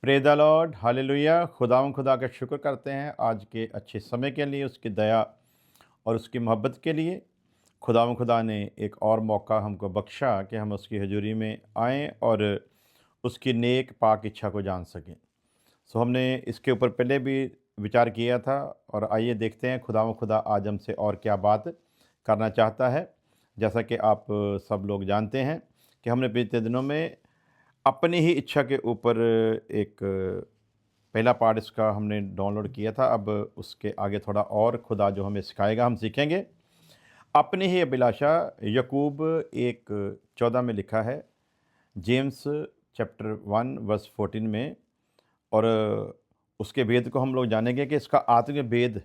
Praise the Lord, hallelujah. खुदा का शुक्र करते हैं आज के अच्छे समय के लिए, उसकी दया और उसकी मोहब्बत के लिए। खुदा ने एक और मौका हमको बख्शा कि हम उसकी हजूरी में आएँ और उसकी नेक पाक इच्छा को जान सकें। सो हमने इसके ऊपर पहले भी विचार किया था और आइए देखते हैं खुदा आज हमसे और क्या बात करना चाहता है। जैसा कि आप सब लोग जानते हैं कि हमने बीते दिनों में अपनी ही इच्छा के ऊपर एक पहला पार्ट इसका हमने डाउनलोड किया था। अब उसके आगे थोड़ा और खुदा जो हमें सिखाएगा हम सीखेंगे। अपनी ही अभिलाषा यकूब 1:14 में लिखा है, जेम्स चैप्टर 1 वर्स 14 में। और उसके भेद को हम लोग जानेंगे कि इसका आत्मिक भेद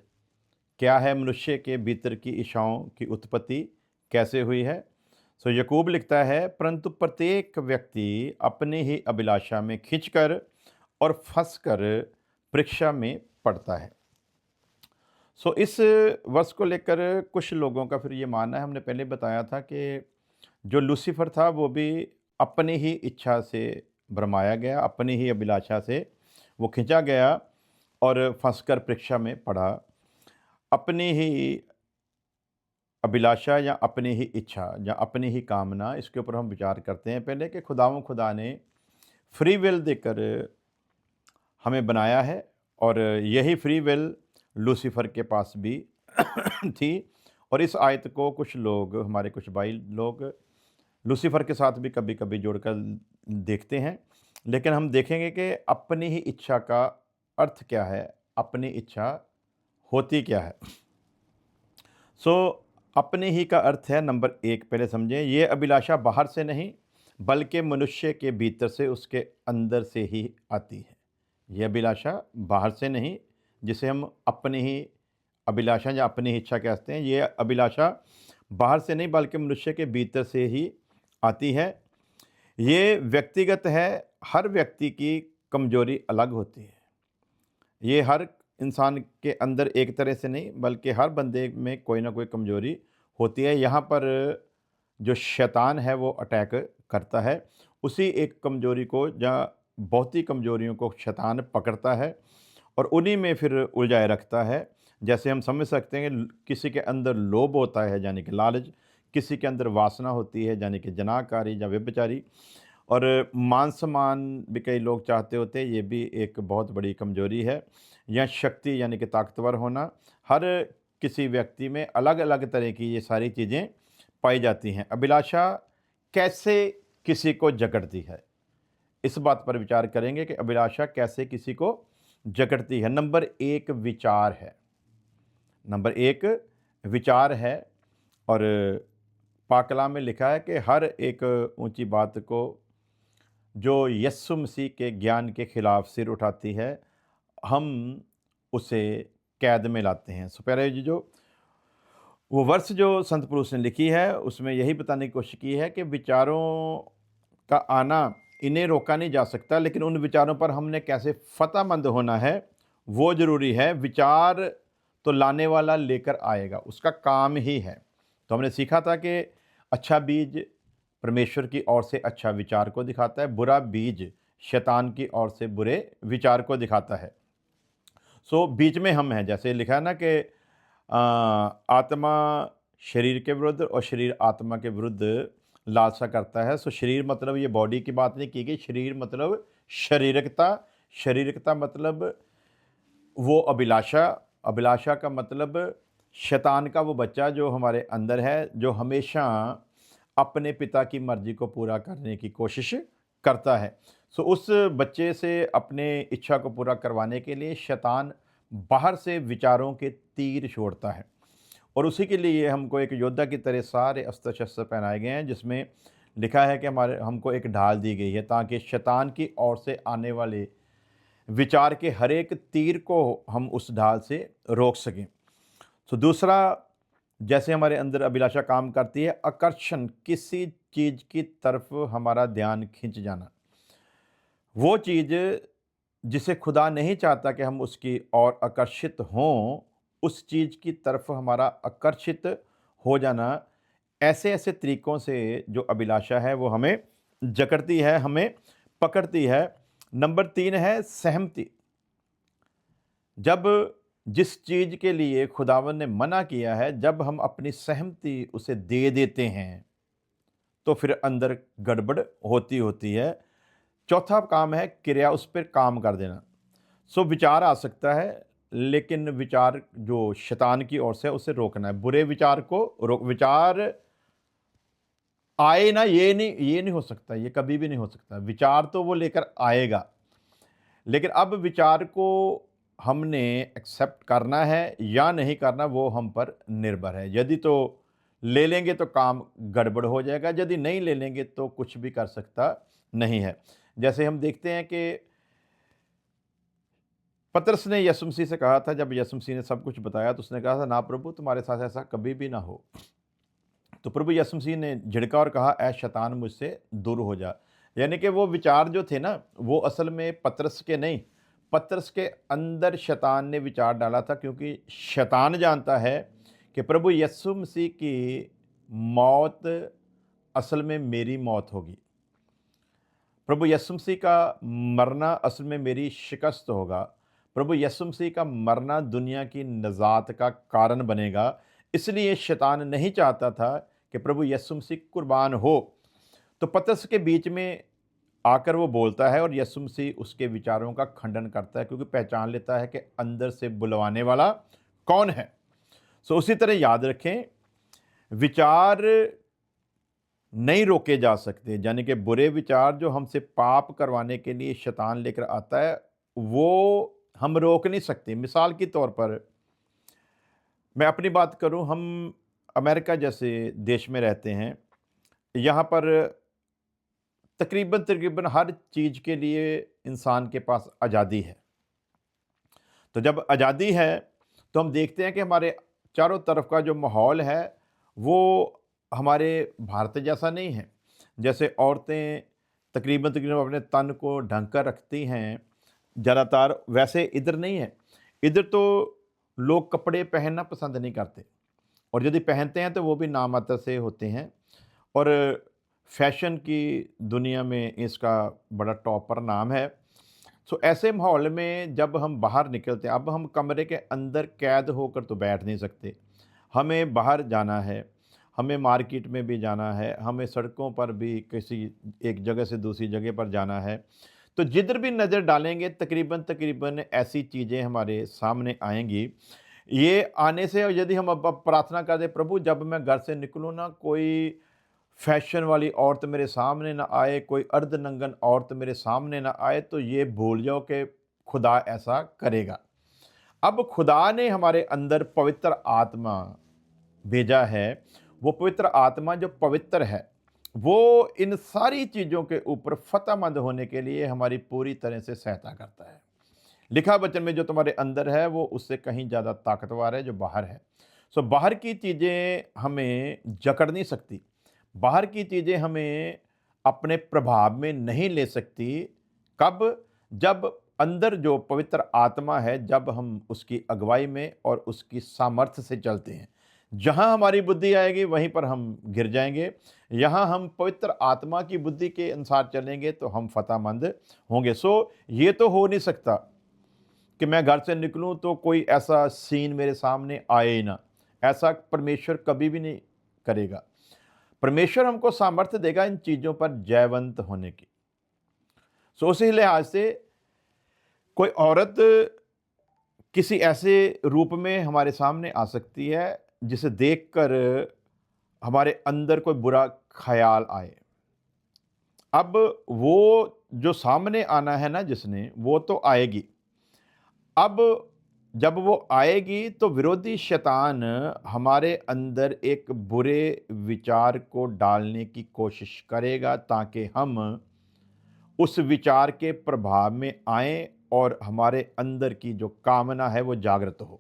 क्या है, मनुष्य के भीतर की इच्छाओं की उत्पत्ति कैसे हुई है। सो यकूब लिखता है, परंतु प्रत्येक व्यक्ति अपनी ही अभिलाषा में खिंचकर और फंसकर परीक्षा में पड़ता है। सो इस वर्ष को लेकर कुछ लोगों का फिर ये मानना है, हमने पहले बताया था कि जो लूसीफर था वो भी अपनी ही इच्छा से भरमाया गया, अपनी ही अभिलाषा से वो खिंचा गया और फंसकर परीक्षा में पड़ा। अपनी ही अभिलाषा या अपनी ही इच्छा या अपनी ही कामना, इसके ऊपर हम विचार करते हैं पहले कि खुदा ने फ्री विल देकर हमें बनाया है और यही फ्री विल लूसीफर के पास भी थी। और इस आयत को कुछ लोग, हमारे कुछ भाई लोग लूसीफर के साथ भी कभी कभी जोड़कर देखते हैं। लेकिन हम देखेंगे कि अपनी ही इच्छा का अर्थ क्या है, अपनी इच्छा होती क्या है। सो अपने ही का अर्थ है, नंबर एक पहले समझें, ये अभिलाषा बाहर से नहीं बल्कि मनुष्य के भीतर से, उसके अंदर से ही आती है। ये अभिलाषा बाहर से नहीं, जिसे हम अपनी ही अभिलाषा या अपनी ही इच्छा कहते हैं, ये अभिलाषा बाहर से नहीं बल्कि मनुष्य के भीतर से ही आती है। ये व्यक्तिगत है, हर व्यक्ति की कमजोरी अलग होती है। ये हर इंसान के अंदर एक तरह से नहीं बल्कि हर बंदे में कोई ना कोई कमजोरी होती है। यहाँ पर जो शैतान है वो अटैक करता है, उसी एक कमजोरी को या बहुत ही कमजोरियों को शैतान पकड़ता है और उन्हीं में फिर उलझाए रखता है। जैसे हम समझ सकते हैं कि किसी के अंदर लोभ होता है यानी कि लालच, किसी के अंदर वासना होती है यानी कि जनाकारी या व्यभिचारी, और मान सम्मान भी कई लोग चाहते होते हैं, ये भी एक बहुत बड़ी कमजोरी है। या शक्ति यानी कि ताकतवर होना, हर किसी व्यक्ति में अलग अलग तरह की ये सारी चीज़ें पाई जाती हैं। अभिलाषा कैसे किसी को जकड़ती है, इस बात पर विचार करेंगे कि अभिलाषा कैसे किसी को जकड़ती है। नंबर एक विचार है, नंबर एक विचार है। और पाकला में लिखा है कि हर एक ऊंची बात को जो यस्सु मसीह के ज्ञान के खिलाफ सिर उठाती है, हम उसे कैद में लाते हैं। सो प्यारे जी, जो वो वर्ष जो संत पुरुष ने लिखी है उसमें यही बताने की कोशिश की है कि विचारों का आना इन्हें रोका नहीं जा सकता, लेकिन उन विचारों पर हमने कैसे फ़तहमंद होना है वो ज़रूरी है। विचार तो लाने वाला लेकर आएगा, उसका काम ही है। तो हमने सीखा था कि अच्छा बीज परमेश्वर की ओर से अच्छा विचार को दिखाता है, बुरा बीज शैतान की ओर से बुरे विचार को दिखाता है। सो बीच में हम हैं, जैसे लिखा है ना कि आत्मा शरीर के विरुद्ध और शरीर आत्मा के विरुद्ध लालसा करता है। सो शरीर मतलब ये बॉडी की बात नहीं की गई, शरीर मतलब शारीरिकता, शारीरिकता मतलब वो अभिलाषा, अभिलाषा का मतलब शैतान का वो बच्चा जो हमारे अंदर है, जो हमेशा अपने पिता की मर्जी को पूरा करने की कोशिश करता है। सो उस बच्चे से अपने इच्छा को पूरा करवाने के लिए शैतान बाहर से विचारों के तीर छोड़ता है और उसी के लिए हमको एक योद्धा की तरह सारे अस्त्र शस्त्र पहनाए गए हैं, जिसमें लिखा है कि हमारे हमको एक ढाल दी गई है ताकि शैतान की ओर से आने वाले विचार के हर एक तीर को हम उस ढाल से रोक सकें। तो दूसरा, जैसे हमारे अंदर अभिलाषा काम करती है, आकर्षण, किसी चीज़ की तरफ हमारा ध्यान खिंच जाना, वो चीज़ जिसे खुदा नहीं चाहता कि हम उसकी ओर आकर्षित हों, उस चीज़ की तरफ हमारा आकर्षित हो जाना, ऐसे ऐसे तरीक़ों से जो अभिलाषा है वो हमें जकड़ती है, हमें पकड़ती है। नंबर 3 है सहमति। जब जिस चीज़ के लिए खुदावंद ने मना किया है, जब हम अपनी सहमति उसे दे देते हैं, तो फिर अंदर गड़बड़ होती है। चौथा काम है क्रिया, उस पर काम कर देना। सो विचार आ सकता है, लेकिन विचार जो शैतान की ओर से है, उसे रोकना है। बुरे विचार को रोक, विचार आए ना, ये नहीं हो सकता, ये कभी भी नहीं हो सकता। विचार तो वो लेकर आएगा, लेकिन अब विचार को हमने एक्सेप्ट करना है या नहीं करना, वो हम पर निर्भर है। यदि तो ले लेंगे तो काम गड़बड़ हो जाएगा, यदि नहीं ले लेंगे तो कुछ भी कर सकता नहीं है। जैसे हम देखते हैं कि पतरस ने यीशु मसीह से कहा था, जब यीशु मसीह ने सब कुछ बताया तो उसने कहा था, ना प्रभु, तुम्हारे साथ ऐसा कभी भी ना हो। तो प्रभु यीशु मसीह ने झिड़का और कहा, ऐ शैतान, मुझसे दूर हो जा। यानी कि वो विचार जो थे ना, वो असल में पतरस के नहीं, पतरस के अंदर शैतान ने विचार डाला था, क्योंकि शैतान जानता है कि प्रभु यीशु मसीह की मौत असल में मेरी मौत होगी। प्रभु यीशु मसीह का मरना असल में मेरी शिकस्त होगा। प्रभु यीशु मसीह का मरना दुनिया की नजात का कारण बनेगा। इसलिए शैतान नहीं चाहता था कि प्रभु यीशु मसीह कुर्बान हो। तो पतरस के बीच में आकर वो बोलता है और यीशु मसीह उसके विचारों का खंडन करता है, क्योंकि पहचान लेता है कि अंदर से बुलवाने वाला कौन है। सो उसी तरह याद रखें, विचार नहीं रोके जा सकते, यानी कि बुरे विचार जो हमसे पाप करवाने के लिए शैतान लेकर आता है, वो हम रोक नहीं सकते। मिसाल के तौर पर मैं अपनी बात करूं, हम अमेरिका जैसे देश में रहते हैं। यहाँ पर तकरीबन तकरीबन हर चीज़ के लिए इंसान के पास आज़ादी है। तो जब आज़ादी है तो हम देखते हैं कि हमारे चारों तरफ का जो माहौल है वो हमारे भारत जैसा नहीं है। जैसे औरतें तकरीबन तकरीबन अपने तन को ढक कर रखती हैं ज़्यादातर, वैसे इधर नहीं है। इधर तो लोग कपड़े पहनना पसंद नहीं करते, और यदि पहनते हैं तो वो भी नामात्र से होते हैं। और फैशन की दुनिया में इसका बड़ा टॉपर नाम है। सो ऐसे माहौल में जब हम बाहर निकलते हैं, अब हम कमरे के अंदर कैद होकर तो बैठ नहीं सकते, हमें बाहर जाना है, हमें मार्केट में भी जाना है, हमें सड़कों पर भी किसी एक जगह से दूसरी जगह पर जाना है। तो जिधर भी नज़र डालेंगे तकरीबन तकरीबन ऐसी चीज़ें हमारे सामने आएंगी। ये आने से यदि हम अब प्रार्थना कर दें, प्रभु जब मैं घर से निकलूँ ना, कोई फैशन वाली औरत मेरे सामने ना आए, कोई अर्धनंगन औरत मेरे सामने ना आए, तो ये भूल जाओ कि खुदा ऐसा करेगा। अब खुदा ने हमारे अंदर पवित्र आत्मा भेजा है। वो पवित्र आत्मा जो पवित्र है, वो इन सारी चीज़ों के ऊपर फ़तेहमंद होने के लिए हमारी पूरी तरह से सहायता करता है। लिखा वचन में जो तुम्हारे अंदर है वो उससे कहीं ज़्यादा ताकतवर है जो बाहर है। सो बाहर की चीज़ें हमें जकड़ नहीं सकती, बाहर की चीज़ें हमें अपने प्रभाव में नहीं ले सकती। कब? जब अंदर जो पवित्र आत्मा है, जब हम उसकी अगुवाई में और उसकी सामर्थ्य से चलते हैं। जहाँ हमारी बुद्धि आएगी वहीं पर हम गिर जाएंगे। यहाँ हम पवित्र आत्मा की बुद्धि के अनुसार चलेंगे तो हम फ़तेहमंद होंगे। सो ये तो हो नहीं सकता कि मैं घर से निकलूं तो कोई ऐसा सीन मेरे सामने आए ही ना। ऐसा परमेश्वर कभी भी नहीं करेगा। परमेश्वर हमको सामर्थ्य देगा इन चीज़ों पर जयवंत होने की। सो उसी लिहाज से कोई औरत किसी ऐसे रूप में हमारे सामने आ सकती है जिसे देखकर हमारे अंदर कोई बुरा ख्याल आए। अब वो जो सामने आना है ना जिसने, वो तो आएगी। अब जब वो आएगी तो विरोधी शैतान हमारे अंदर एक बुरे विचार को डालने की कोशिश करेगा, ताकि हम उस विचार के प्रभाव में आएं और हमारे अंदर की जो कामना है वो जागृत हो।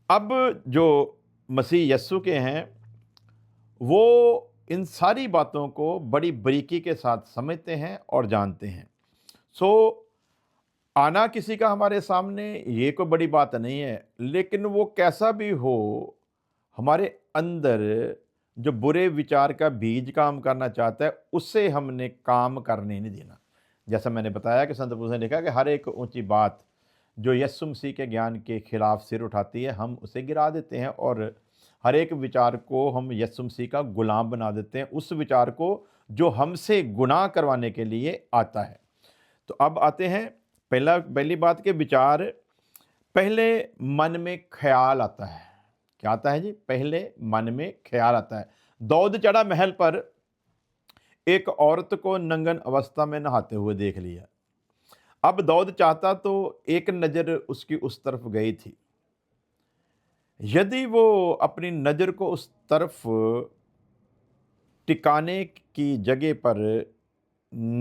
अब जो मसीह यस्सु के हैं, वो इन सारी बातों को बड़ी बारीकी के साथ समझते हैं और जानते हैं। सो आना किसी का हमारे सामने ये कोई बड़ी बात नहीं है, लेकिन वो कैसा भी हो, हमारे अंदर जो बुरे विचार का बीज काम करना चाहता है, उससे हमने काम करने नहीं देना। जैसा मैंने बताया कि संत पौलुस ने लिखा कि हर एक ऊंची बात जो यीशु मसीह के ज्ञान के खिलाफ सिर उठाती है, हम उसे गिरा देते हैं और हर एक विचार को हम यीशु मसीह का गुलाम बना देते हैं, उस विचार को जो हमसे गुनाह करवाने के लिए आता है। तो अब आते हैं पहली बात के विचार, पहले मन में ख्याल आता है। क्या आता है जी? पहले मन में ख्याल आता है। दाऊद चढ़ा महल पर, एक औरत को नंगन अवस्था में नहाते हुए देख लिया। अब दाऊद चाहता तो एक नज़र उसकी उस तरफ गई थी। यदि वो अपनी नज़र को उस तरफ टिकाने की जगह पर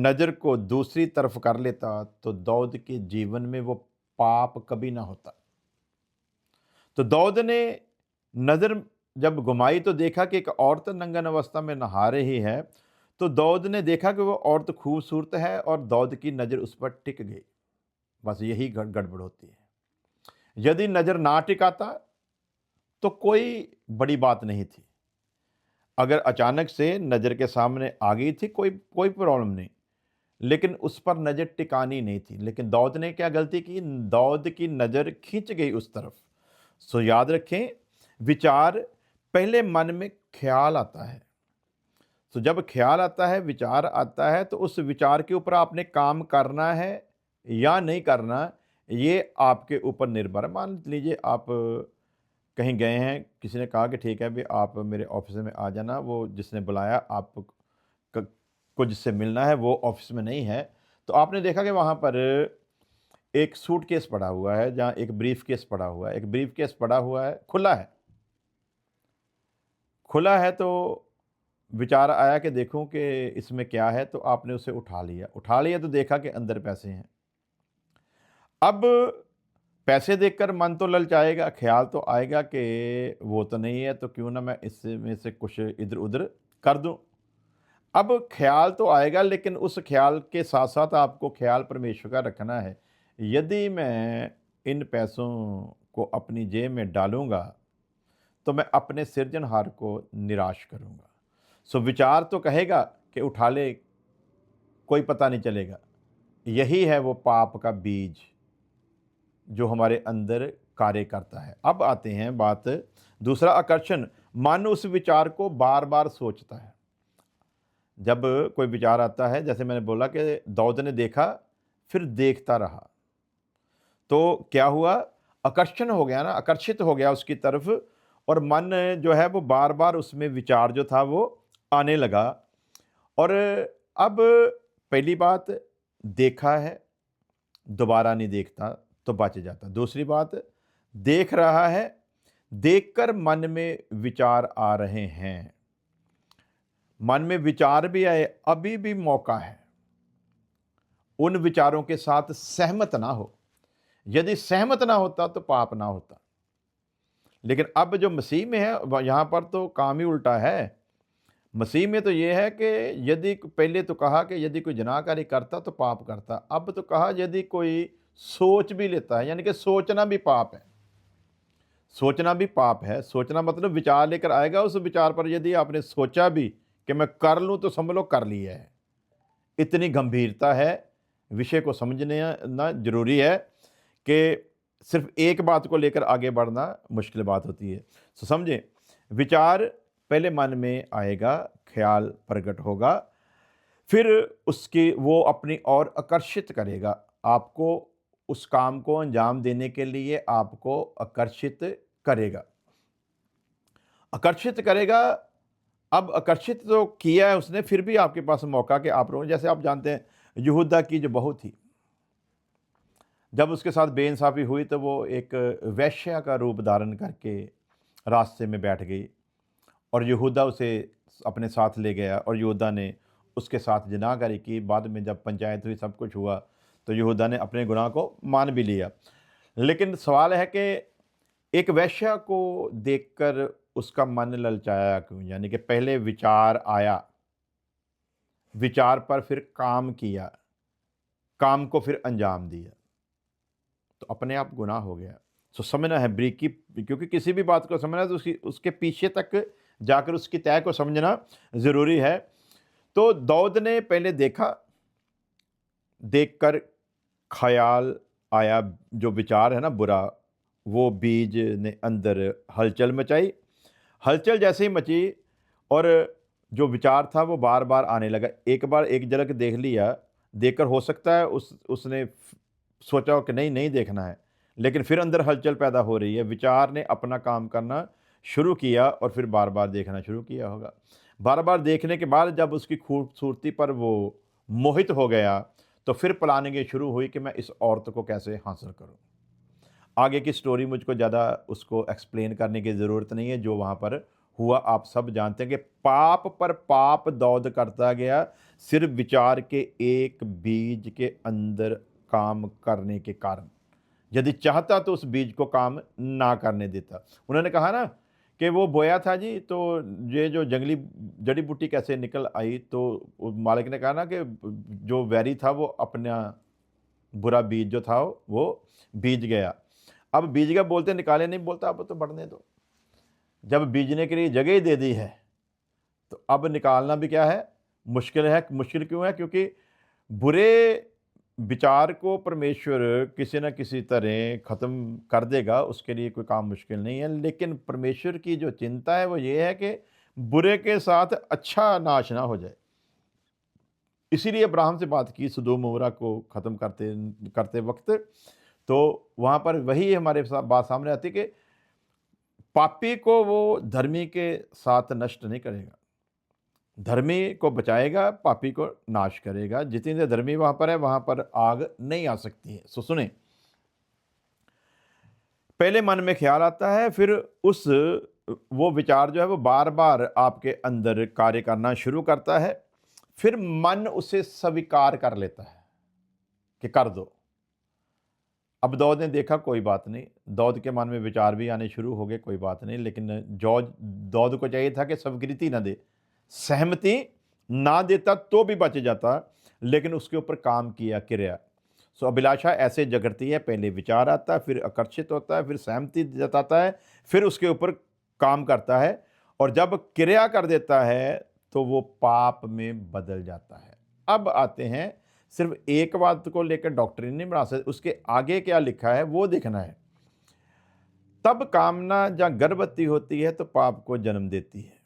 नज़र को दूसरी तरफ कर लेता तो दाऊद के जीवन में वो पाप कभी ना होता। तो दाऊद ने नज़र जब घुमाई तो देखा कि एक औरत नंगन अवस्था में नहा रही है। तो दाऊद ने देखा कि वो औरत खूबसूरत है और दाऊद की नज़र उस पर टिक गई। बस यही गड़बड़ होती है। यदि नज़र ना टिकाता तो कोई बड़ी बात नहीं थी। अगर अचानक से नज़र के सामने आ गई थी, कोई प्रॉब्लम नहीं, लेकिन उस पर नज़र टिकानी नहीं थी। लेकिन दाऊद ने क्या गलती की? दाऊद की नज़र खींच गई उस तरफ। सो याद रखें, विचार पहले मन में ख्याल आता है। तो जब ख्याल आता है, विचार आता है, तो उस विचार के ऊपर आपने काम करना है या नहीं करना, ये आपके ऊपर निर्भर है। मान लीजिए आप कहीं गए हैं, किसी ने कहा कि ठीक है भाई आप मेरे ऑफिस में आ जाना, वो जिसने बुलाया आप को जिससे मिलना है वो ऑफिस में नहीं है। तो आपने देखा कि वहाँ पर एक सूटकेस पड़ा हुआ है, जहाँ एक ब्रीफ केस पड़ा हुआ है। एक ब्रीफ केस पड़ा हुआ है, खुला है। खुला है तो विचार आया कि देखूं कि इसमें क्या है, तो आपने उसे उठा लिया तो देखा कि अंदर पैसे हैं। अब पैसे देखकर मन तो ललचाएगा, ख्याल तो आएगा कि वो तो नहीं है, तो क्यों ना मैं इसमें से कुछ इधर उधर कर दूं। अब ख्याल तो आएगा, लेकिन उस ख्याल के साथ साथ आपको ख्याल परमेश्वर का रखना है। यदि मैं इन पैसों को अपनी जेब में डालूंगा तो मैं अपने सृजनहार को निराश करूंगा। सो विचार तो कहेगा कि उठा ले, कोई पता नहीं चलेगा। यही है वो पाप का बीज जो हमारे अंदर कार्य करता है। अब आते हैं बात दूसरा, आकर्षण। मन उस विचार को बार बार सोचता है। जब कोई विचार आता है, जैसे मैंने बोला कि दाऊद ने देखा फिर देखता रहा, तो क्या हुआ? आकर्षण हो गया ना, आकर्षित हो गया उसकी तरफ, और मन जो है वो बार बार उसमें विचार जो था वो आने लगा। और अब पहली बात, देखा है, दोबारा नहीं देखता तो बच जाता। दूसरी बात, देख रहा है, देखकर मन में विचार आ रहे हैं। मन में विचार भी आए, अभी भी मौका है। उन विचारों के साथ सहमत ना हो। यदि सहमत ना होता तो पाप ना होता। लेकिन अब जो मसीह में है, यहाँ पर तो काम ही उल्टा है। मसीह में तो ये है कि यदि, पहले तो कहा कि यदि कोई जनाकारी करता तो पाप करता, अब तो कहा यदि कोई सोच भी लेता है, यानी कि सोचना भी पाप है। सोचना भी पाप है। सोचना मतलब विचार लेकर आएगा, उस विचार पर यदि आपने सोचा भी कि मैं कर लूँ, तो समझ लो कर लिया है। इतनी गंभीरता है, विषय को समझने ना जरूरी है कि सिर्फ एक बात को लेकर आगे बढ़ना मुश्किल बात होती है। तो समझें, विचार पहले मन में आएगा, ख्याल प्रकट होगा, फिर उसकी वो अपनी ओर आकर्षित करेगा। आपको उस काम को अंजाम देने के लिए आपको आकर्षित करेगा। आकर्षित करेगा। अब आकर्षित तो किया है उसने, फिर भी आपके पास मौका कि आप रोक। जैसे आप जानते हैं, यहूदा की जो बहू थी, जब उसके साथ बेइंसाफ़ी हुई तो वो एक वेश्या का रूप धारण करके रास्ते में बैठ गई, और यहूदा उसे अपने साथ ले गया, और यहूदा ने उसके साथ जिनाहगारी की। बाद में जब पंचायत हुई, सब कुछ हुआ, तो यहूदा ने अपने गुनाह को मान भी लिया। लेकिन सवाल है कि एक वेश्या को देखकर उसका मन ललचाया क्यों? यानी कि पहले विचार आया, विचार पर फिर काम किया, काम को फिर अंजाम दिया, तो अपने आप गुनाह हो गया। तो समझना है ब्रीकी, क्योंकि किसी भी बात को समझना है तो उसके पीछे तक जाकर उसकी तय को समझना ज़रूरी है। तो दाऊद ने पहले देखा, देखकर ख़याल आया, जो विचार है ना बुरा, वो बीज ने अंदर हलचल मचाई। हलचल जैसे ही मची और जो विचार था वो बार-बार आने लगा। एक बार एक झलक देख लिया, देखकर हो सकता है उसने सोचा हो कि नहीं, नहीं देखना है। लेकिन फिर अंदर हलचल पैदा हो रही है, विचार ने अपना काम करना शुरू किया और फिर बार-बार देखना शुरू किया होगा। बार-बार देखने के बाद जब उसकी खूबसूरती पर वो मोहित हो गया, तो फिर प्लानिंगें शुरू हुई कि मैं इस औरत को कैसे हासिल करूँ। आगे की स्टोरी मुझको ज़्यादा उसको एक्सप्लेन करने की ज़रूरत नहीं है, जो वहाँ पर हुआ आप सब जानते हैं कि पाप पर पाप दौद करता गया, सिर्फ विचार के एक बीज के अंदर काम करने के कारण। यदि चाहता तो उस बीज को काम ना करने देता। उन्होंने कहा ना कि वो बोया था जी, तो ये जो जंगली जड़ी बूटी कैसे निकल आई, तो मालिक ने कहा ना कि जो वैरी था वो अपना बुरा बीज जो था वो बीज गया। अब बीज गया बोलते निकाले नहीं, बोलता अब तो बढ़ने दो। जब बीजने के लिए जगह ही दे दी है, तो अब निकालना भी क्या है, मुश्किल है। मुश्किल क्यों है? क्योंकि बुरे विचार को परमेश्वर किसी न किसी तरह ख़त्म कर देगा, उसके लिए कोई काम मुश्किल नहीं है। लेकिन परमेश्वर की जो चिंता है वो ये है कि बुरे के साथ अच्छा नाश ना हो जाए। इसीलिए अब्राहम से बात की सदोम अमोरा को ख़त्म करते करते वक़्त, तो वहाँ पर वही हमारे बात सामने आती है कि पापी को वो धर्मी के साथ नष्ट नहीं करेगा। धर्मी को बचाएगा, पापी को नाश करेगा। जितनी देर धर्मी वहाँ पर है, वहाँ पर आग नहीं आ सकती है। सो सुने, पहले मन में ख्याल आता है, फिर उस वो विचार जो है वो बार-बार आपके अंदर कार्य करना शुरू करता है। फिर मन उसे स्वीकार कर लेता है कि कर दो। अब दाऊद ने देखा कोई बात नहीं, दाऊद के मन में विचार भी आने शुरू हो गए, कोई बात नहीं, लेकिन दाऊद को चाहिए था कि स्वीकृति ना दे, सहमति ना देता तो भी बच जाता, लेकिन उसके ऊपर काम किया, क्रिया। सो अभिलाषा ऐसे जगरती है, पहले विचार आता है, फिर आकर्षित होता है, फिर सहमति जताता है, फिर उसके ऊपर काम करता है, और जब क्रिया कर देता है तो वो पाप में बदल जाता है। अब आते हैं, सिर्फ एक बात को लेकर डॉक्ट्रिन नहीं बना सकते, उसके आगे क्या लिखा है वो देखना है। तब कामना जहाँ गर्भवती होती है तो पाप को जन्म देती है।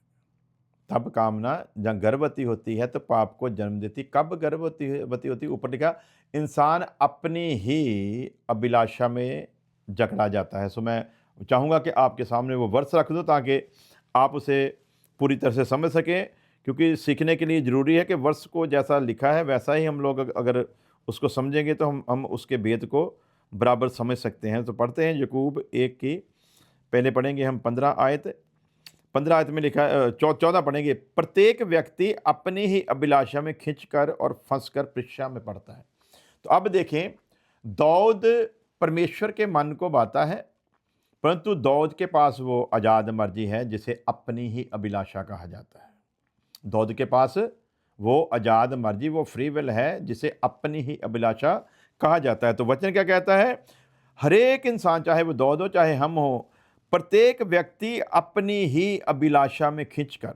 तब कामना जहाँ गर्भवती होती है तो पाप को जन्म देती। कब गर्भवती होती? ऊपर लिखा, इंसान अपनी ही अभिलाषा में जकड़ा जाता है। सो मैं चाहूँगा कि आपके सामने वो वर्स रख दूँ ताकि आप उसे पूरी तरह से समझ सकें, क्योंकि सीखने के लिए ज़रूरी है कि वर्स को जैसा लिखा है वैसा ही हम लोग अगर उसको समझेंगे तो हम उसके भेद को बराबर समझ सकते हैं। तो पढ़ते हैं याकूब 1 की, पहले पढ़ेंगे हम 15 आयत। 15 आयत में लिखा है, 14 पढ़ेंगे। प्रत्येक व्यक्ति अपनी ही अभिलाषा में खिंचकर और फंसकर परीक्षा में पड़ता है। तो अब देखें, दाऊद परमेश्वर के मन को बाता है, परंतु दाऊद के पास वो आज़ाद मर्जी है जिसे अपनी ही अभिलाषा कहा जाता है। दाऊद के पास वो आज़ाद मर्जी, वो फ्री विल है जिसे अपनी ही अभिलाषा कहा जाता है। तो वचन क्या कहता है? हर एक इंसान, चाहे वो दाऊद हो चाहे हम हो, प्रत्येक व्यक्ति अपनी ही अभिलाषा में खिंचकर,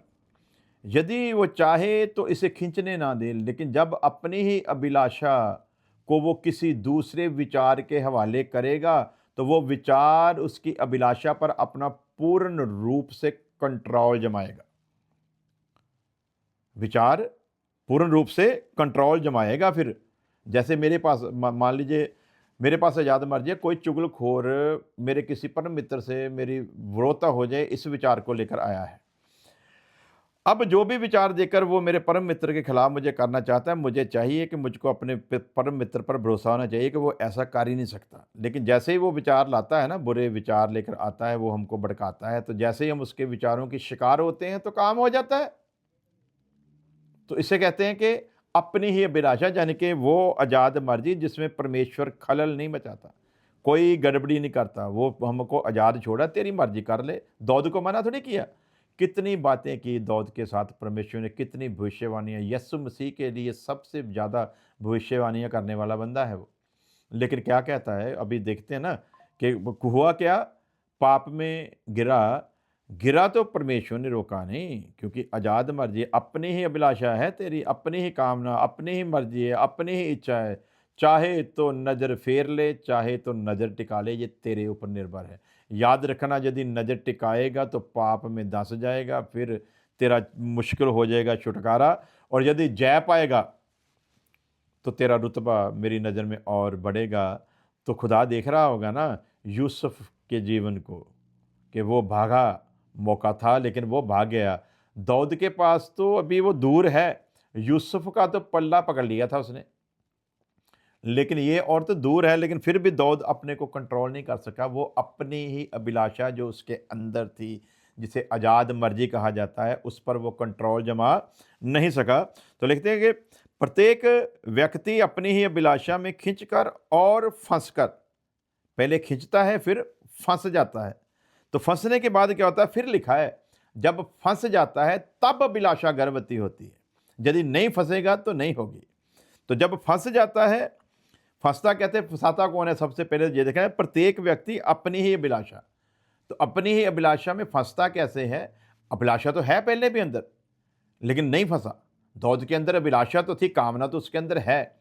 यदि वो चाहे तो इसे खींचने ना दे, लेकिन जब अपनी ही अभिलाषा को वो किसी दूसरे विचार के हवाले करेगा तो वो विचार उसकी अभिलाषा पर अपना पूर्ण रूप से कंट्रोल जमाएगा। विचार पूर्ण रूप से कंट्रोल जमाएगा। फिर जैसे मेरे पास मान लीजिए मेरे पास आज़ाद मर्जी है, कोई चुगलखोर मेरे किसी परम मित्र से मेरी विरोधता हो जाए, इस विचार को लेकर आया है। अब जो भी विचार देकर वो मेरे परम मित्र के खिलाफ मुझे करना चाहता है, मुझे चाहिए कि मुझको अपने परम मित्र पर भरोसा होना चाहिए कि वो ऐसा कर ही नहीं सकता। लेकिन जैसे ही वो विचार लाता है ना, बुरे विचार लेकर आता है, वो हमको भड़काता है, तो जैसे ही हम उसके विचारों की शिकार होते हैं तो काम हो जाता है। तो इसे कहते हैं कि अपनी ही अभिलाषा, यानी कि वो आज़ाद मर्जी जिसमें परमेश्वर खलल नहीं मचाता, कोई गड़बड़ी नहीं करता, वो हमको आज़ाद छोड़ा, तेरी मर्जी कर ले। दाऊद को मना थोड़ी किया। कितनी बातें की दाऊद के साथ परमेश्वर ने, कितनी भविष्यवाणियाँ। यीशु मसीह के लिए सबसे ज़्यादा भविष्यवाणियाँ करने वाला बंदा है वो। लेकिन क्या कहता है, अभी देखते हैं ना कि हुआ क्या, पाप में गिरा तो परमेश्वर ने रोका नहीं, क्योंकि आज़ाद मर्जी, अपनी ही अभिलाषा है तेरी, अपनी ही कामना, अपनी ही मर्जी है, अपनी ही इच्छा है। चाहे तो नज़र फेर ले, चाहे तो नज़र टिका ले, ये तेरे ऊपर निर्भर है। याद रखना, यदि नज़र टिकाएगा तो पाप में धंस जाएगा, फिर तेरा मुश्किल हो जाएगा छुटकारा। और यदि जय पाएगा तो तेरा रुतबा मेरी नज़र में और बढ़ेगा। तो खुदा देख रहा होगा ना यूसुफ के जीवन को, कि वो भागा, मौका था लेकिन वो भाग गया। दाऊद के पास तो अभी वो दूर है, यूसुफ का तो पल्ला पकड़ लिया था उसने, लेकिन ये और तो दूर है, लेकिन फिर भी दाऊद अपने को कंट्रोल नहीं कर सका। वो अपनी ही अभिलाषा जो उसके अंदर थी, जिसे आज़ाद मर्जी कहा जाता है, उस पर वो कंट्रोल जमा नहीं सका। तो लिखते हैं कि प्रत्येक व्यक्ति अपनी ही अभिलाषा में खिंचकर और फंसकर, पहले खिंचता है फिर फंस जाता है। तो फंसने के बाद क्या होता है, फिर लिखा है जब फंस जाता है तब अभिलाषा गर्भवती होती है, यदि नहीं फंसेगा तो नहीं होगी। तो जब फंस जाता है, फंसता कहते हैं, फंसाता कौन है? सबसे पहले ये देखा है, प्रत्येक व्यक्ति अपनी ही अभिलाषा। तो अपनी ही अभिलाषा में फंसता कैसे है? अभिलाषा तो है पहले भी अंदर, लेकिन नहीं फंसा। दाऊद के अंदर अभिलाषा तो थी, कामना तो उसके अंदर है,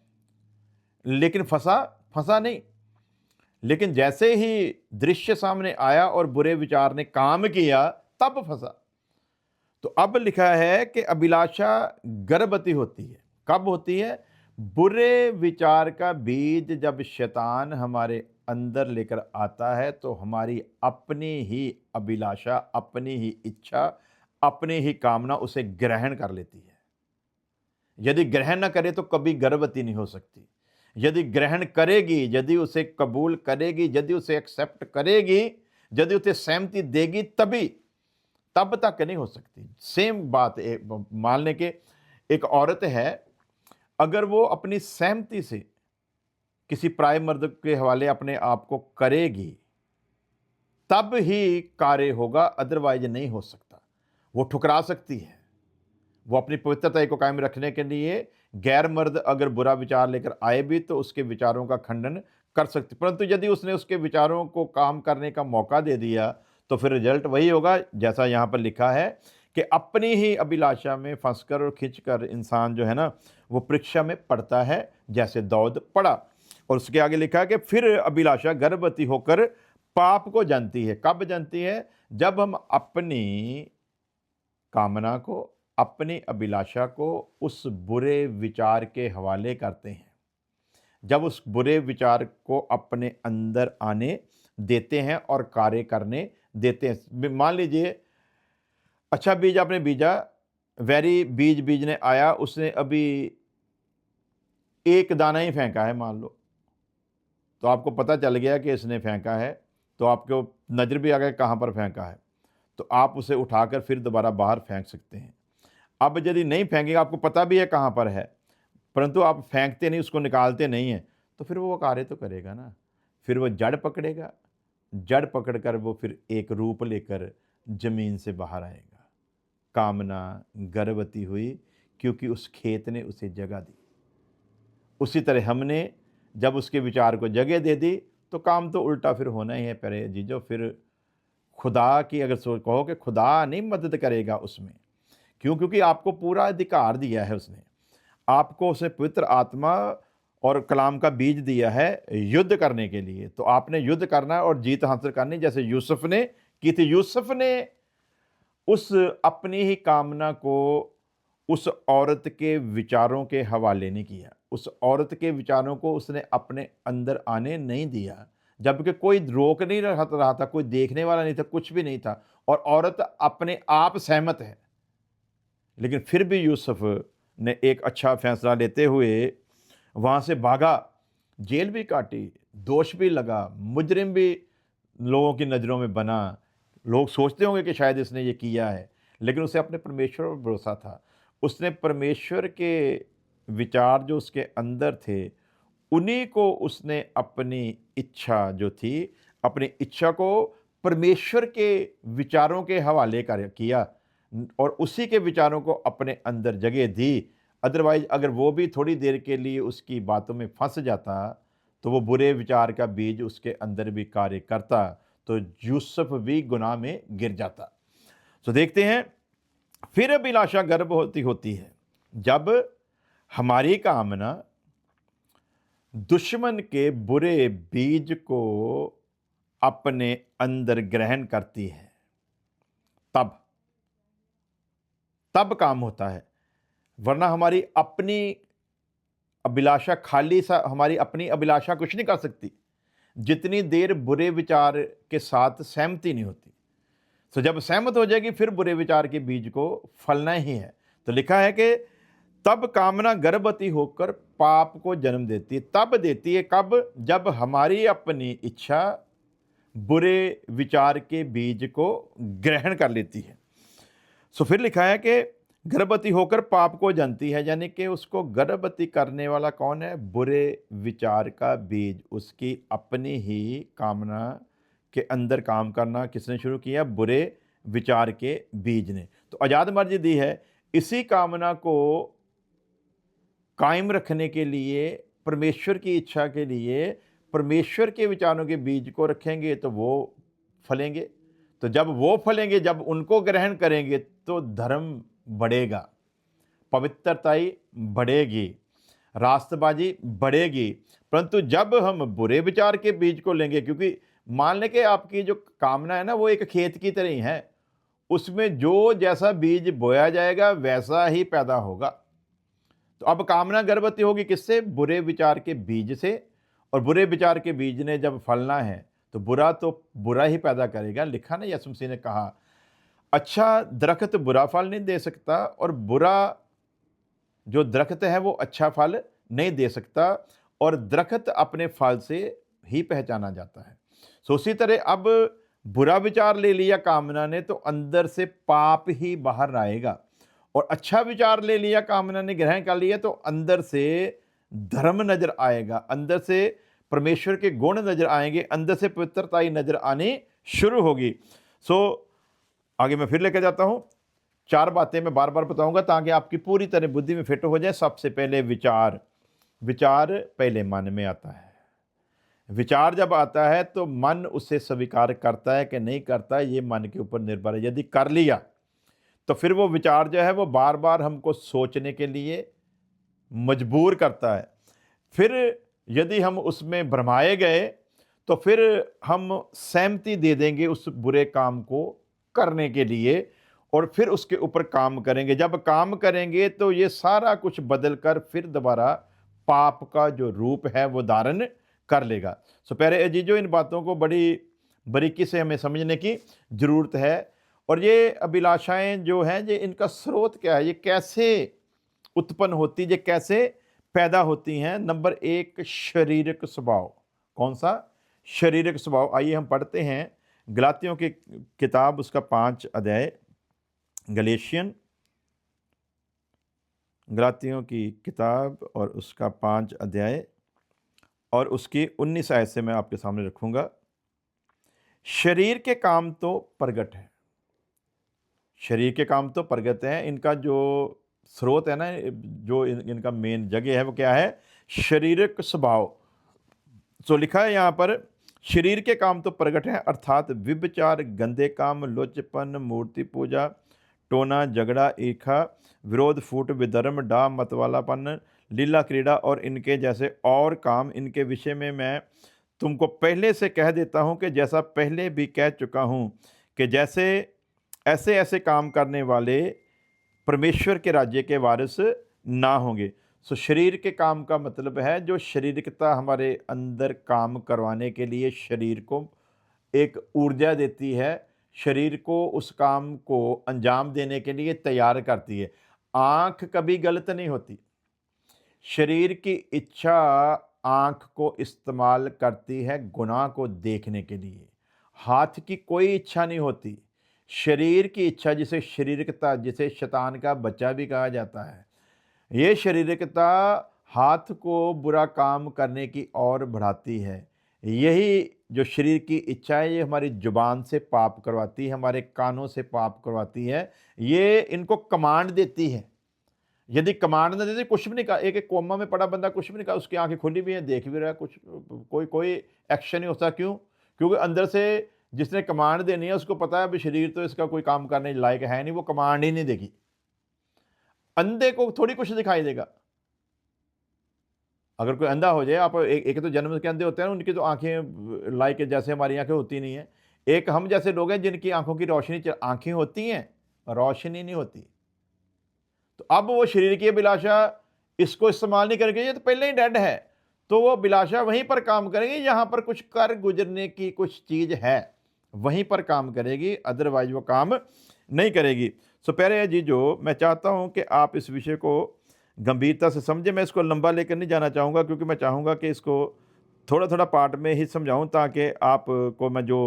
लेकिन फंसा नहीं। लेकिन जैसे ही दृश्य सामने आया और बुरे विचार ने काम किया, तब फंसा। तो अब लिखा है कि अभिलाषा गर्भवती होती है। कब होती है? बुरे विचार का बीज जब शैतान हमारे अंदर लेकर आता है, तो हमारी अपनी ही अभिलाषा, अपनी ही इच्छा, अपनी ही कामना उसे ग्रहण कर लेती है। यदि ग्रहण न करे तो कभी गर्भवती नहीं हो सकती। यदि ग्रहण करेगी, यदि उसे कबूल करेगी, यदि उसे एक्सेप्ट करेगी, यदि उसे सहमति देगी, तभी, तब तक नहीं हो सकती। सेम बात मान लें कि एक औरत है, अगर वो अपनी सहमति से किसी पराये मर्द के हवाले अपने आप को करेगी, तब ही कार्य होगा, अदरवाइज नहीं हो सकता। वो ठुकरा सकती है। वो अपनी पवित्रता को कायम रखने के लिए गैर मर्द अगर बुरा विचार लेकर आए भी, तो उसके विचारों का खंडन कर सकती। परंतु यदि उसने उसके विचारों को काम करने का मौका दे दिया, तो फिर रिजल्ट वही होगा जैसा यहाँ पर लिखा है कि अपनी ही अभिलाषा में फंसकर और खिंचकर इंसान जो है ना, वो परीक्षा में पड़ता है, जैसे दाऊद पड़ा। और उसके आगे लिखा है कि फिर अभिलाषा गर्भवती होकर पाप को जानती है। कब जानती है? जब हम अपनी कामना को, अपनी अभिलाषा को उस बुरे विचार के हवाले करते हैं, जब उस बुरे विचार को अपने अंदर आने देते हैं और कार्य करने देते हैं। मान लीजिए अच्छा बीज आपने बीजा, वैरी बीज बीजने आया, उसने अभी एक दाना ही फेंका है मान लो, तो आपको पता चल गया कि इसने फेंका है, तो आपको नज़र भी आ गया कहाँ पर फेंका है, तो आप उसे उठाकर फिर दोबारा बाहर फेंक सकते हैं। अब यदि नहीं फेंकेगा, आपको पता भी है कहाँ पर है, परंतु आप फेंकते नहीं, उसको निकालते नहीं हैं, तो फिर वो कार्य तो करेगा ना। फिर वो जड़ पकड़ेगा, जड़ पकड़कर वो फिर एक रूप लेकर ज़मीन से बाहर आएगा। कामना गर्भवती हुई क्योंकि उस खेत ने उसे जगह दी। उसी तरह हमने जब उसके विचार को जगह दे दी, तो काम तो उल्टा फिर होना ही है प्यारे जीजो। फिर खुदा की अगर सोच कहो कि खुदा नहीं मदद करेगा उसमें, क्यों? क्योंकि आपको पूरा अधिकार दिया है उसने, आपको उसे पवित्र आत्मा और कलाम का बीज दिया है युद्ध करने के लिए। तो आपने युद्ध करना है और जीत हासिल करनी, जैसे यूसुफ ने की थी। यूसुफ ने उस अपनी ही कामना को उस औरत के विचारों के हवाले नहीं किया, उस औरत के विचारों को उसने अपने अंदर आने नहीं दिया, जबकि कोई रोक नहीं रहा था, कोई देखने वाला नहीं था, कुछ भी नहीं था, और औरत अपने आप सहमत है। लेकिन फिर भी यूसुफ ने एक अच्छा फैसला लेते हुए वहाँ से भागा, जेल भी काटी, दोष भी लगा, मुजरिम भी लोगों की नज़रों में बना। लोग सोचते होंगे कि शायद इसने ये किया है, लेकिन उसे अपने परमेश्वर पर भरोसा था। उसने परमेश्वर के विचार जो उसके अंदर थे, उन्हीं को उसने अपनी इच्छा जो थी, अपनी इच्छा को परमेश्वर के विचारों के हवाले कर किया और उसी के विचारों को अपने अंदर जगह दी। अदरवाइज अगर वो भी थोड़ी देर के लिए उसकी बातों में फंस जाता, तो वो बुरे विचार का बीज उसके अंदर भी कार्य करता, तो यूसुफ भी गुनाह में गिर जाता। तो देखते हैं, फिर अभिलाषा गर्भवती होती है जब हमारी कामना दुश्मन के बुरे बीज को अपने अंदर ग्रहण करती है, तब तब काम होता है। वरना हमारी अपनी अभिलाषा खाली सा, हमारी अपनी अभिलाषा कुछ नहीं कर सकती जितनी देर बुरे विचार के साथ सहमति नहीं होती। तो जब सहमत हो जाएगी फिर बुरे विचार के बीज को फलना ही है। तो लिखा है कि तब कामना गर्भवती होकर पाप को जन्म देती है। तब देती है कब? जब हमारी अपनी इच्छा बुरे विचार के बीज को ग्रहण कर लेती है। सो फिर लिखा है कि गर्भवती होकर पाप को जनती है, यानी कि उसको गर्भवती करने वाला कौन है? बुरे विचार का बीज। उसकी अपनी ही कामना के अंदर काम करना किसने शुरू किया? बुरे विचार के बीज ने। तो आज़ाद मर्जी दी है, इसी कामना को कायम रखने के लिए, परमेश्वर की इच्छा के लिए परमेश्वर के विचारों के बीज को रखेंगे तो वो फलेंगे। तो जब वो फलेंगे, जब उनको ग्रहण करेंगे तो धर्म बढ़ेगा, पवित्रताई बढ़ेगी, रास्तबाजी बढ़ेगी। परंतु जब हम बुरे विचार के बीज को लेंगे, क्योंकि मान लें कि आपकी जो कामना है ना वो एक खेत की तरह ही है, उसमें जो जैसा बीज बोया जाएगा वैसा ही पैदा होगा। तो अब कामना गर्भवती होगी किससे? बुरे विचार के बीज से। और बुरे विचार के बीज ने जब फलना है तो बुरा ही पैदा करेगा। लिखा ना, यीशु मसीह ने कहा, अच्छा दरख्त बुरा फल नहीं दे सकता और बुरा जो दरख्त है वो अच्छा फल नहीं दे सकता, और दरख्त अपने फल से ही पहचाना जाता है। सो उसी तरह अब बुरा विचार ले लिया कामना ने तो अंदर से पाप ही बाहर आएगा, और अच्छा विचार ले लिया कामना ने, ग्रहण कर लिया, तो अंदर से धर्म नजर आएगा, अंदर से परमेश्वर के गुण नजर आएंगे, अंदर से पवित्रता ही नजर आनी शुरू होगी। सो आगे मैं फिर लेकर जाता हूँ। 4 बातें मैं बार बार बताऊंगा ताकि आपकी पूरी तरह बुद्धि में फिट हो जाए। सबसे पहले विचार। विचार पहले मन में आता है। विचार जब आता है तो मन उसे स्वीकार करता है कि नहीं करता है, ये मन के ऊपर निर्भर है। यदि कर लिया तो फिर वो विचार जो है वो बार बार हमको सोचने के लिए मजबूर करता है। फिर यदि हम उसमें भरमाए गए तो फिर हम सहमति दे देंगे उस बुरे काम को करने के लिए, और फिर उसके ऊपर काम करेंगे। जब काम करेंगे तो ये सारा कुछ बदल कर फिर दोबारा पाप का जो रूप है वो धारण कर लेगा। सो प्यारे अजीजों, इन बातों को बड़ी बारीकी से हमें समझने की ज़रूरत है। और ये अभिलाषाएं जो हैं, ये इनका स्रोत क्या है, ये कैसे उत्पन्न होती, ये कैसे पैदा होती हैं? नंबर 1, शारीरिक स्वभाव। कौन सा? शारीरिक स्वभाव। आइए हम पढ़ते हैं गलातियों की किताब, उसका 5 अध्याय। गलातियों की किताब और उसका 5 अध्याय और उसकी 19 आयत से मैं आपके सामने रखूंगा। शरीर के काम तो प्रगट है। शरीर के काम तो प्रगट हैं। इनका जो स्रोत है ना, जो इनका मेन जगह है वो क्या है? शारीरिक स्वभाव। तो लिखा है यहाँ पर, शरीर के काम तो प्रगट हैं, अर्थात व्यभिचार, गंदे काम, लोचपन, मूर्ति पूजा, टोना, झगड़ा, ईर्ष्या, विरोध, फूट, विधर्म, डाह, मतवालापन, लीला क्रीड़ा और इनके जैसे और काम। इनके विषय में मैं तुमको पहले से कह देता हूँ कि जैसा पहले भी कह चुका हूँ कि जैसे ऐसे ऐसे काम करने वाले परमेश्वर के राज्य के वारिस ना होंगे। सो शरीर के काम का मतलब है जो शारीरिकता हमारे अंदर काम करवाने के लिए शरीर को एक ऊर्जा देती है, शरीर को उस काम को अंजाम देने के लिए तैयार करती है। आँख कभी गलत नहीं होती। शरीर की इच्छा आँख को इस्तेमाल करती है गुनाह को देखने के लिए। हाथ की कोई इच्छा नहीं होती। शरीर की इच्छा, जिसे शारीरिकता, जिसे शैतान का बच्चा भी कहा जाता है, ये शारीरिकता हाथ को बुरा काम करने की ओर बढ़ाती है। यही जो शरीर की इच्छा है ये हमारी जुबान से पाप करवाती है, हमारे कानों से पाप करवाती है, ये इनको कमांड देती है। यदि कमांड ना देती कुछ भी नहीं कहा, एक एक कोमा में पड़ा बंदा कुछ भी नहीं कहा, उसकी आंखें खुली भी हैं, देख भी रहा है, कुछ कोई कोई एक्शन नहीं होता। क्यों? क्योंकि अंदर से जिसने कमांड देनी है उसको पता है अभी शरीर तो इसका कोई काम करने लायक है नहीं, वो कमांड ही नहीं देगी। अंधे को थोड़ी कुछ दिखाई देगा। अगर कोई अंधा हो जाए, आप एक तो जन्म के अंधे होते हैं, उनकी तो आंखें लाइक जैसे हमारी आंखें होती नहीं है। एक हम जैसे लोग हैं जिनकी आंखों की रोशनी, आंखें होती हैं, रोशनी नहीं होती। तो अब वो शरीर की अभिलाषा इसको इस्तेमाल नहीं करेंगे, ये तो पहले ही डेड है, तो वो अभिलाषा वहीं पर काम करेंगे जहां पर कुछ कर गुजरने की कुछ चीज है, वहीं पर काम करेगी, अदरवाइज वो काम नहीं करेगी। सो प्यारे अजीजों, मैं चाहता हूं कि आप इस विषय को गंभीरता से समझें। मैं इसको लंबा लेकर नहीं जाना चाहूँगा, क्योंकि मैं चाहूँगा कि इसको थोड़ा थोड़ा पार्ट में ही समझाऊँ, ताकि आपको मैं जो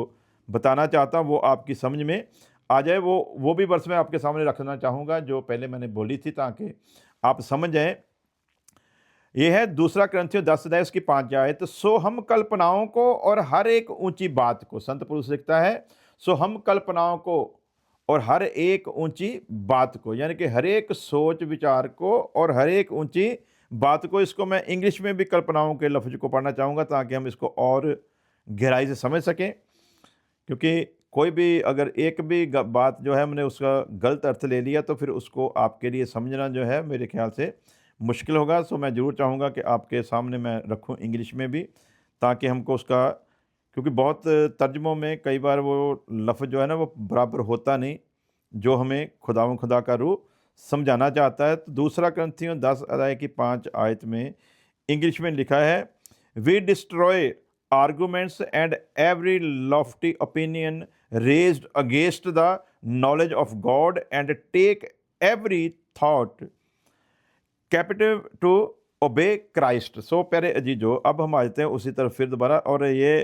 बताना चाहता हूँ वो आपकी समझ में आ जाए। वो भी वर्स मैं आपके सामने रखना चाहूँगा जो पहले मैंने बोली थी, ताकि आप समझ जाएं। ये है 2 कुरिन्थियों 10 अध्याय उसकी 5 आयत। सो हम कल्पनाओं को और हर एक ऊंची बात को, संत पुरुष लिखता है, सो हम कल्पनाओं को और हर एक ऊंची बात को, यानी कि हर एक सोच विचार को और हर एक ऊंची बात को, इसको मैं इंग्लिश में भी कल्पनाओं के लफ्ज़ को पढ़ना चाहूँगा ताकि हम इसको और गहराई से समझ सकें। क्योंकि कोई भी अगर एक भी बात जो है हमने उसका गलत अर्थ ले लिया तो फिर उसको आपके लिए समझना जो है मेरे ख्याल से मुश्किल होगा। सो मैं ज़रूर चाहूँगा कि आपके सामने मैं रखूँ इंग्लिश में भी, ताकि हमको उसका, क्योंकि बहुत तर्जमों में कई बार वो लफ्ज़ जो है ना वो बराबर होता नहीं जो हमें खुदा का रूह समझाना चाहता है। तो 2 कुरिन्थियों 10 अध्याय की 5 आयत में इंग्लिश में लिखा है, we destroy arguments and every lofty opinion raised against the knowledge of God and take every thought captive to obey Christ। सो प्यारे अजीजों, अब हम आ जाते हैं उसी तरफ फिर दोबारा, और ये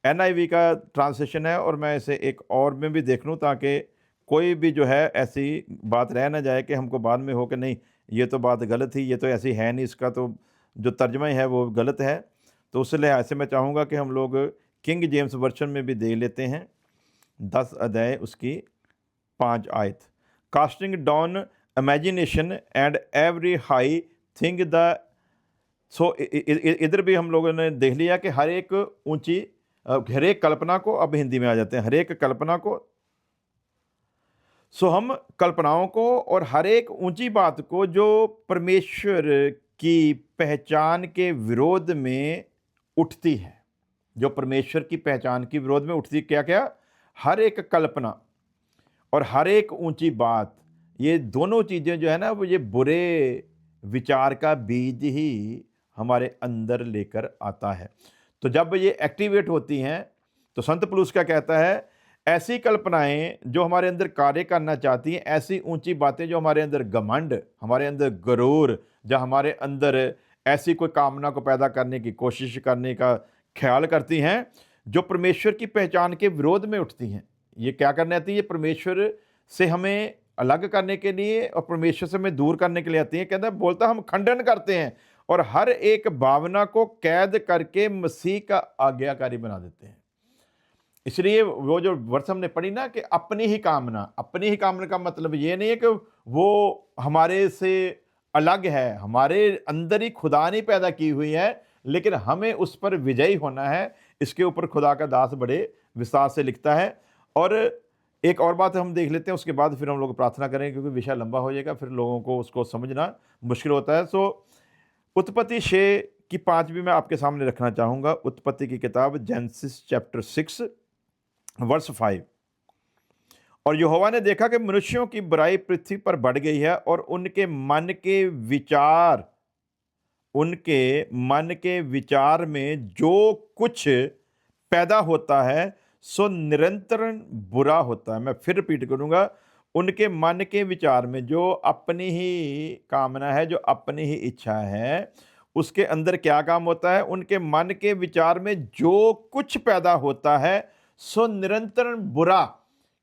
NIV का ट्रांसलेशन है, और मैं इसे एक और में भी देख लूँ ताकि कोई भी जो है ऐसी बात रह ना जाए कि हमको बाद में हो कि नहीं ये तो बात गलत थी, ये तो ऐसी है नहीं, इसका तो जो तर्जमा है वो गलत है। तो उस लिहाज से मैं चाहूँगा कि हम लोग किंग जेम्स वर्शन में भी देख लेते हैं 10 अध्याय उसकी 5 आयत। Casting down imagination and every high thing the, so इधर भी हम लोगों ने देख लिया कि हर एक ऊंची, हर एक कल्पना को, अब हिंदी में आ जाते हैं, हर एक कल्पना को, सो हम कल्पनाओं को और हर एक ऊंची बात को जो परमेश्वर की पहचान के विरोध में उठती है, जो परमेश्वर की पहचान के विरोध में उठती, क्या क्या, हर एक कल्पना और हर एक ऊंची बात, ये दोनों चीज़ें जो है ना वो ये बुरे विचार का बीज ही हमारे अंदर लेकर आता है। तो जब ये एक्टिवेट होती हैं तो संत पौलुस क्या कहता है, ऐसी कल्पनाएं जो हमारे अंदर कार्य करना चाहती हैं, ऐसी ऊंची बातें जो हमारे अंदर घमंड, हमारे अंदर गरूर, जो हमारे अंदर ऐसी कोई कामना को पैदा करने की कोशिश करने का ख्याल करती हैं, जो परमेश्वर की पहचान के विरोध में उठती हैं। ये क्या करने आती है, परमेश्वर से हमें अलग करने के लिए और परमेश्वर से हमें दूर करने के लिए आती है। कहता है, बोलता हम खंडन करते हैं और हर एक भावना को कैद करके मसीह का आज्ञाकारी बना देते हैं। इसलिए वो जो वर्ष हमने पढ़ी ना कि अपनी ही कामना का मतलब ये नहीं है कि वो हमारे से अलग है, हमारे अंदर ही खुदा ने पैदा की हुई है, लेकिन हमें उस पर विजयी होना है। इसके ऊपर खुदा का दास बड़े विस्तार से लिखता है। और एक और बात हम देख लेते हैं, उसके बाद फिर हम लोग प्रार्थना करेंगे, क्योंकि विषय लंबा हो जाएगा, फिर लोगों को उसको समझना मुश्किल होता है। सो उत्पत्ति 6 की 5 भी मैं आपके सामने रखना चाहूँगा। उत्पत्ति की किताब जेनेसिस चैप्टर 6 वर्स 5। और यहोवा ने देखा कि मनुष्यों की बुराई पृथ्वी पर बढ़ गई है और उनके मन के विचार में जो कुछ पैदा होता है सो निरंतर बुरा होता है। मैं फिर रिपीट करूंगा, उनके मन के विचार में जो अपनी ही कामना है, जो अपनी ही इच्छा है, उसके अंदर क्या काम होता है, उनके मन के विचार में जो कुछ पैदा होता है सो निरंतर बुरा,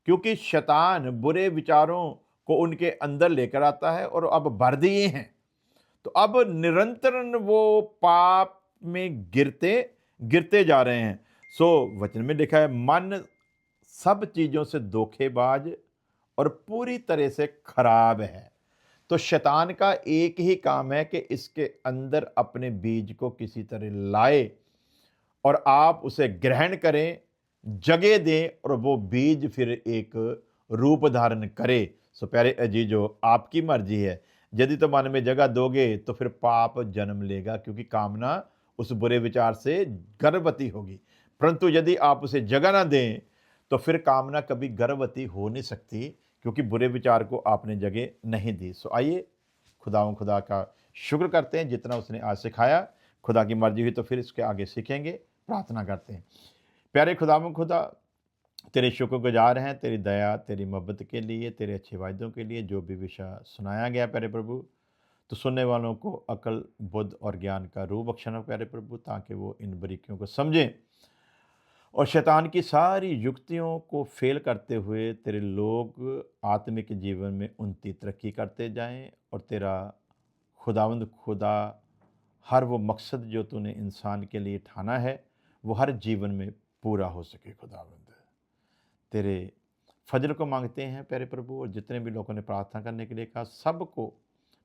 क्योंकि शैतान बुरे विचारों को उनके अंदर लेकर आता है और अब भर दिए हैं, तो अब निरंतर वो पाप में गिरते जा रहे हैं। सो वचन में लिखा है, मन सब चीजों से धोखेबाज और पूरी तरह से खराब है। तो शैतान का एक ही काम है कि इसके अंदर अपने बीज को किसी तरह लाए और आप उसे ग्रहण करें, जगह दें, और वो बीज फिर एक रूप धारण करे। सो प्यारे अजीजों, आपकी मर्जी है, यदि तो मन में जगह दोगे तो फिर पाप जन्म लेगा, क्योंकि कामना उस बुरे विचार से गर्भवती होगी। परंतु यदि आप उसे जगह ना दें तो फिर कामना कभी गर्भवती हो नहीं सकती, क्योंकि बुरे विचार को आपने जगह नहीं दी। सो आइए खुदा का शुक्र करते हैं जितना उसने आज सिखाया। खुदा की मर्जी हुई तो फिर इसके आगे सीखेंगे। प्रार्थना करते हैं। प्यारे खुदा, तेरे शुक्रगुजार हैं तेरी दया, तेरी मोहब्बत के लिए, तेरे अच्छे वायदों के लिए। जो भी विषय सुनाया गया प्यारे प्रभु, तो सुनने वालों को अकल, बुद्ध और ज्ञान का रूह बख्शना प्यारे प्रभु, ताकि वो इन बारीकियों को समझें और शैतान की सारी युक्तियों को फेल करते हुए तेरे लोग आत्मिक जीवन में उन्नति तरक्की करते जाएं, और तेरा खुदा हर वो मकसद जो तूने इंसान के लिए ठाना है वो हर जीवन में पूरा हो सके। खुदावंद तेरे फजल को मांगते हैं प्यारे प्रभु, और जितने भी लोगों ने प्रार्थना करने के लिए कहा सबको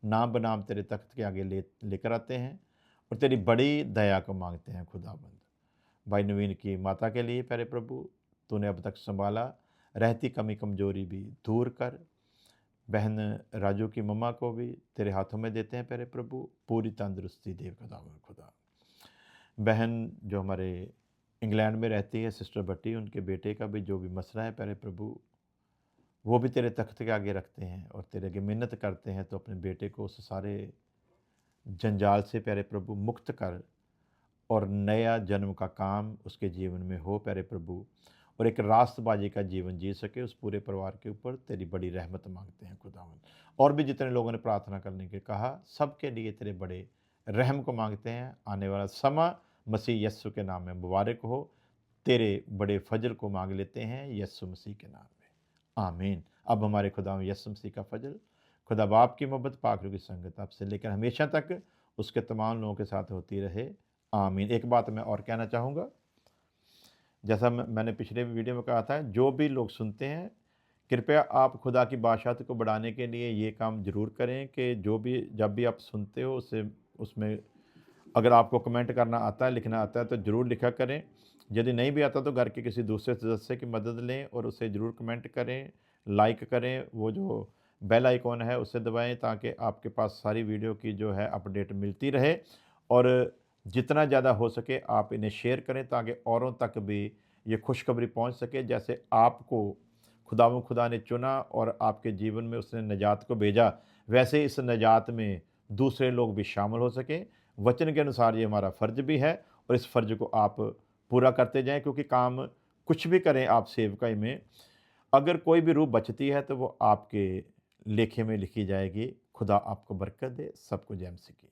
नाम बनाम तेरे तख्त के आगे लेकर आते हैं, और तेरी बड़ी दया को मांगते हैं। खुदाबंद भाई नवीन की माता के लिए प्यारे प्रभु, तूने अब तक संभाला, रहती कमी कमजोरी भी दूर कर। बहन राजू की मम्मा को भी तेरे हाथों में देते हैं प्यारे प्रभु, पूरी तंदुरुस्ती दे खुदा। बहन जो हमारे इंग्लैंड में रहती है सिस्टर भट्टी, उनके बेटे का भी जो भी मसला है प्यारे प्रभु, वो भी तेरे तख्त के आगे रखते हैं और तेरे आगे मिन्नत करते हैं। तो अपने बेटे को उस सारे जंजाल से प्यारे प्रभु मुक्त कर, और नया जन्म का काम उसके जीवन में हो प्यारे प्रभु, और एक रास्तबाजी का जीवन जी सके। उस पूरे परिवार के ऊपर तेरी बड़ी रहमत मांगते हैं खुदावन। और भी जितने लोगों ने प्रार्थना करने के कहा, सबके लिए तेरे बड़े रहम को मांगते हैं। आने वाला समय मसीह यस्सु के नाम में मुबारक हो। तेरे बड़े फजल को मांग लेते हैं यस्सु मसीह के नाम में, आमीन। अब हमारे खुदा यस्सु मसीह का फजल, खुदा बाप की मोहब्बत, पाक रूह की संगत आपसे लेकर हमेशा तक उसके तमाम लोगों के साथ होती रहे, आमीन। एक बात मैं और कहना चाहूँगा, जैसा मैंने पिछले वीडियो में कहा था, जो भी लोग सुनते हैं कृपया आप खुदा की बादशाहत को बढ़ाने के लिए ये काम ज़रूर करें कि जब भी आप सुनते हो उसमें अगर आपको कमेंट करना आता है, लिखना आता है, तो ज़रूर लिखा करें। यदि नहीं भी आता तो घर के किसी दूसरे सदस्य की मदद लें और उसे ज़रूर कमेंट करें, लाइक करें, वो जो बेल आइकॉन है उसे दबाएं, ताकि आपके पास सारी वीडियो की जो है अपडेट मिलती रहे। और जितना ज़्यादा हो सके आप इन्हें शेयर करें, ताकि औरों तक भी ये खुशखबरी पहुंच सके। जैसे आपको खुदा ने चुना और आपके जीवन में उसने निजात को भेजा, वैसे इस निजात में दूसरे लोग भी शामिल हो सकें। वचन के अनुसार ये हमारा फ़र्ज भी है, और इस फ़र्ज को आप पूरा करते जाएं, क्योंकि काम कुछ भी करें आप सेवकाई में, अगर कोई भी रूह बचती है तो वो आपके लेखे में लिखी जाएगी। खुदा आपको बरकत दे। सबको जय मसीह की।